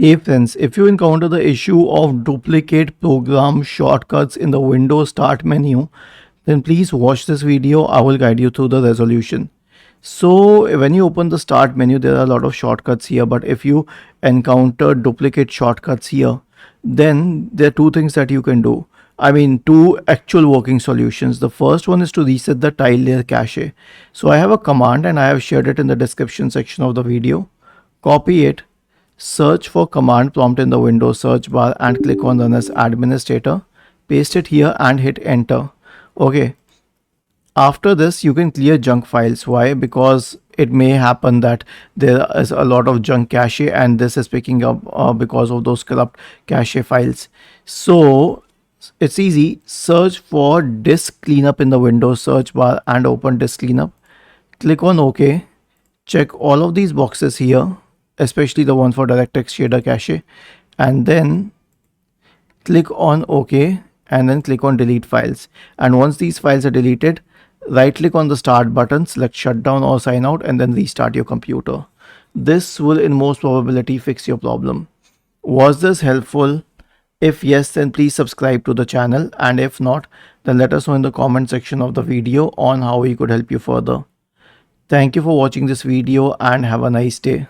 Hey friends, if you encounter the issue of duplicate program shortcuts in the Windows Start menu, then please watch this video. I will guide you through the resolution. So when you open the Start menu, there are a lot of shortcuts here, but if you encounter duplicate shortcuts here, then there are two things that you can do. I mean, two actual working solutions. The first one is to reset the tile layer cache. So I have a command and I have shared it in the description section of the video. Copy it, search for command prompt in the Windows search bar and click on run as administrator. Paste it here and hit enter. Okay. After this, you can clear junk files. Why? Because it may happen that there is a lot of junk cache and this is picking up because of those corrupt cache files. So it's easy. Search for disk cleanup in the Windows search bar and open disk cleanup. Click on OK. Check all of these boxes here, especially the one for DirectX shader cache, and then click on OK and then click on delete files. And once these files are deleted, right click on the start button, select shutdown or sign out, and then restart your computer. This will in most probability fix your problem. Was this helpful? If yes, then please subscribe to the channel, and if not, then let us know in the comment section of the video on how we could help you further. Thank you for watching this video and have a nice day.